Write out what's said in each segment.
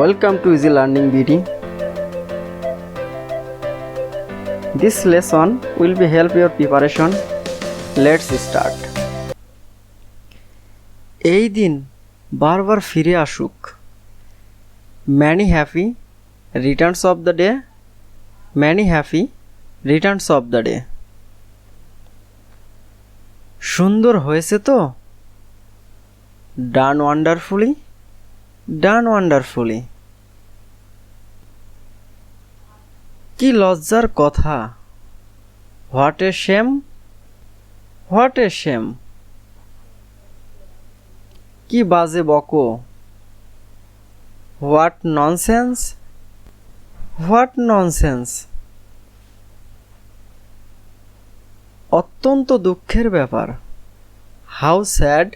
Welcome to Easy Learning BD. This lesson will be help your preparation. Let's start. এই দিন বারবার ফিরে আসুক। Many happy returns of the day. Many happy returns of the day. সুন্দর হয়েছে তো? Done wonderfully. Done wonderfully. কি লজ্জার কথা! What a shame! What a shame! কি বাজে বকো! What nonsense! What nonsense! অত্যন্ত দুঃখের ব্যাপার। How sad!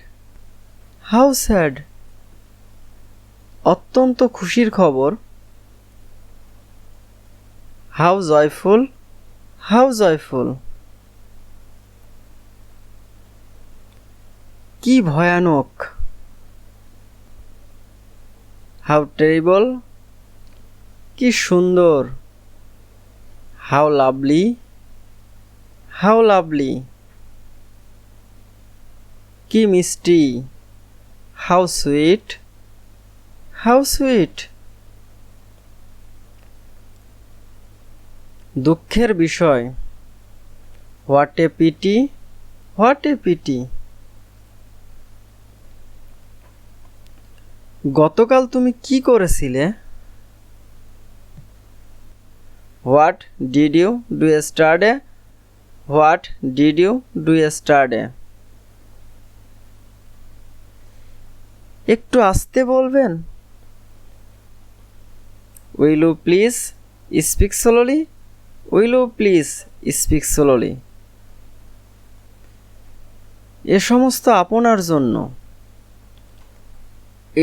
How sad! অত্যন্ত খুশির খবর। How joyful! How joyful! কি ভয়ানক! How terrible! কি সুন্দর! How lovely! How lovely! কি মিষ্টি! How sweet! How sweet! দুঃখের বিষয়। What a pity! What a pity! গতকাল তুমি কি করেছিলে? What did you do yesterday? What did you do yesterday? একটু আস্তে বলবেন? Will you please speak slowly? Will you please speak slowly? এ সমস্ত আপনার জন্য।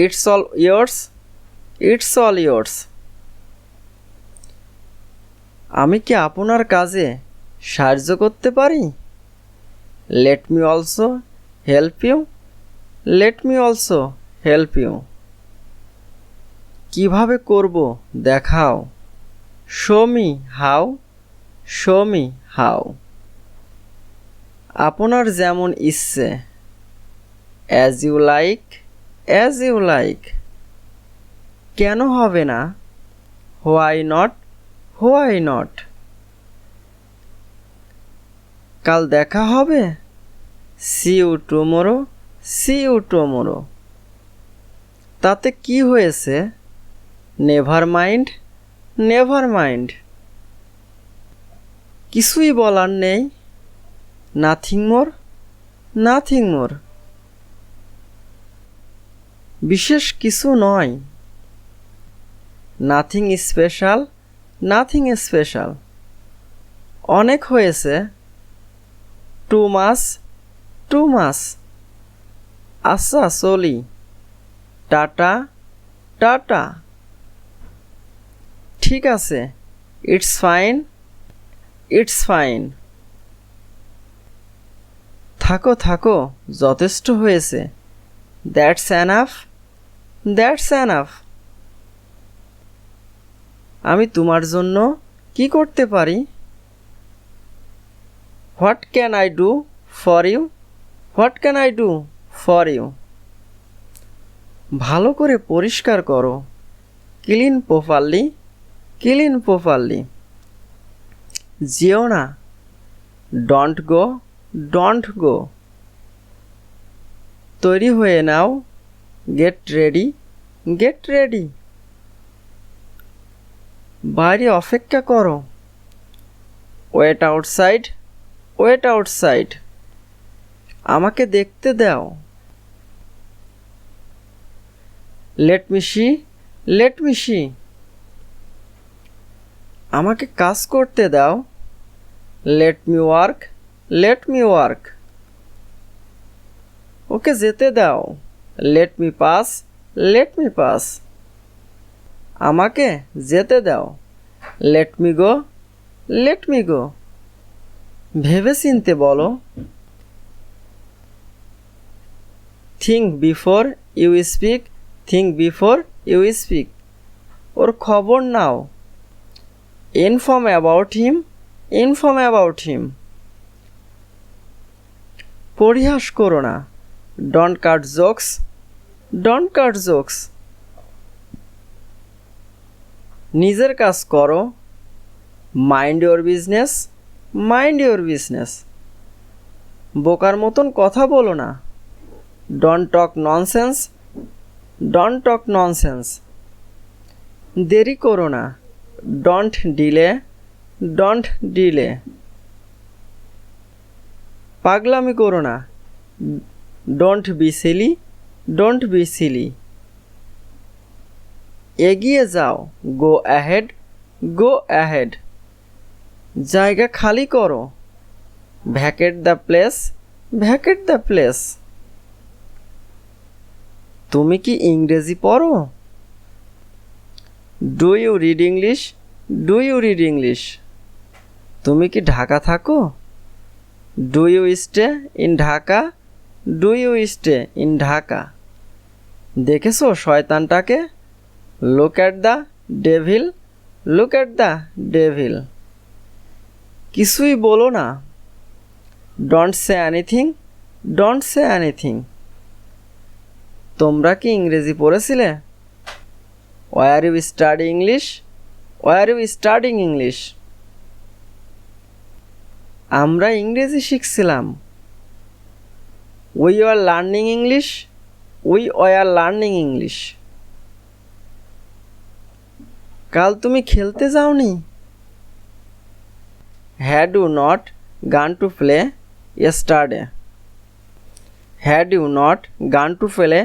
It's all yours. It's all yours. আমি কি আপনার কাজে সাহায্য করতে পারি? Let me also help you. Let me also help you. কিভাবে করব দেখাও। Show me how. Show me how. আপনার যেমন ইচ্ছে। As you like. As you like. কেন হবে না? Why not? Why not? কাল দেখা হবে? See you tomorrow. See you tomorrow. তাতে কি হয়েছে? Never mind. Never mind. কিছুই বলার নেই। Nothing more. Nothing more. বিশেষ কিছু নয়। Nothing special. Nothing special. অনেক হয়েছে। Too much. Too much. আচ্ছা চলি। টাটা। টাটা। ঠিক আছে। It's fine. It's fine. থাকো থাকো যথেষ্ট হয়েছে। That's enough. That's enough. আমি তোমার জন্য কি করতে পারি? What can I do for you? What can I do for you? ভালো করে পরিষ্কার করো। Clean properly. Clean properly. যেও না। Don't go. Don't go. তৈরি হয়ে নাও। Get ready. Get ready. বাইরে অপেক্ষা করো। Wait outside. Wait outside. আমাকে দেখতে দাও। Let me see. Let me see. আমাকে কাজ করতে দাও। Let me work. Let me work. ওকে যেতে দাও। Let me pass. Let me pass. আমাকে যেতে দাও। Let me go. Let me go. ভেবে চিনতে বলো। Think before you speak. Think before you speak. ওর খবর নাও। Inform about him, inform about him. পরিহাস করো না। Don't cut jokes, don't cut jokes. নিজের কাজ করো। Mind your business, mind your business. বোকার মতন কথা বলো না। Don't talk nonsense, don't talk nonsense. দেরি করো না। Don't delay, don't delay. পাগলামি করো না। Don't be silly, don't be silly. এগিয়ে যাও। Go ahead, go ahead. জায়গা খালি করো। Vacate the place, vacate the place. তুমি কি ইংরেজি পড়ো? Do you read English, do you read English. তুমি কি ঢাকা থাকো? Do you stay in Dhaka, do you stay in Dhaka. দেখেছো শয়তানটাকে? Look at the devil, look at the devil. কিছুই বলো না। Don't say anything, don't say anything. তোমরা কি ইংরেজি পড়েছিলে? Were you study English, were you studying English. আমরা ইংরেজি শিখছিলাম। We are learning English, we are learning English. কাল তুমি খেলতে যাওনি? হ্যাড ইউ নট গান to play yesterday, had you not gone to play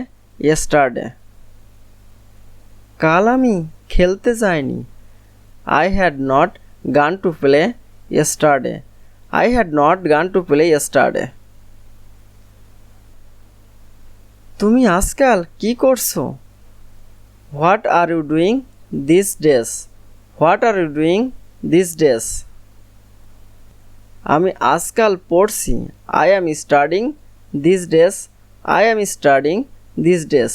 yesterday? কাল আমি খেলতে যাইনি। I had not gone to play yesterday, I had not gone to play yesterday. তুমি আজকাল কি করছো? What are you doing these days, what are you doing these days? আমি আজকাল পড়ছি। I am studying these days, I am studying these days.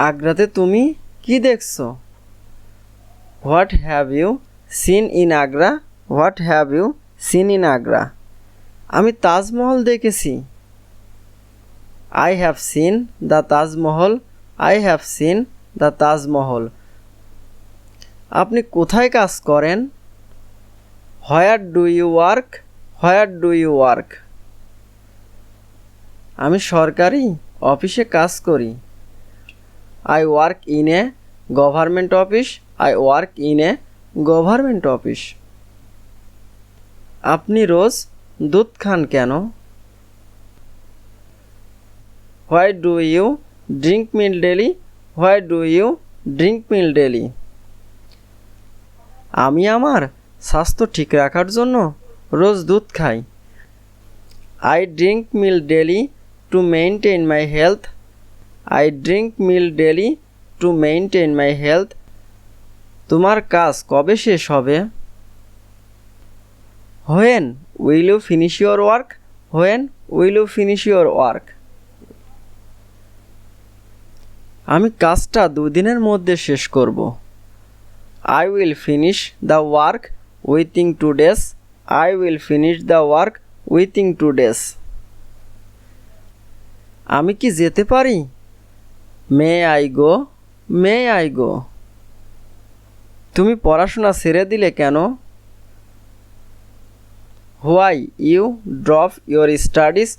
আগ্রাতে তুমি কি দেখছো? What have you seen in Agra, what have you seen in Agra? আমি তাজমহল দেখেছি। I have seen the Taj Mahal, I have seen the Taj Mahal. আপনি কোথায় কাজ করেন? Where do you work, where do you work? আমি সরকারি অফিসে কাজ করি। I work in a government office, I work in a government office. আপনি রোজ দুধ খান কেন? Why do you drink milk daily, why do you drink milk daily? আমি আমার স্বাস্থ্য ঠিক রাখার জন্য রোজ দুধ খাই। I drink milk daily to maintain my health, I drink milk daily to maintain my health. তোমার কাজ কবে শেষ হবে? When will you finish your work, when will you finish your work? আমি কাজটা 2 দিনের মধ্যে শেষ করব। I will finish the work within 2 days, I will finish the work within 2 days. আমি কি যেতে পারি? May I go, may I go. তুমি পড়াশোনা ছেড়ে দিলে কেন? Why you drop your studies,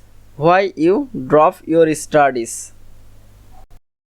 why you drop your studies?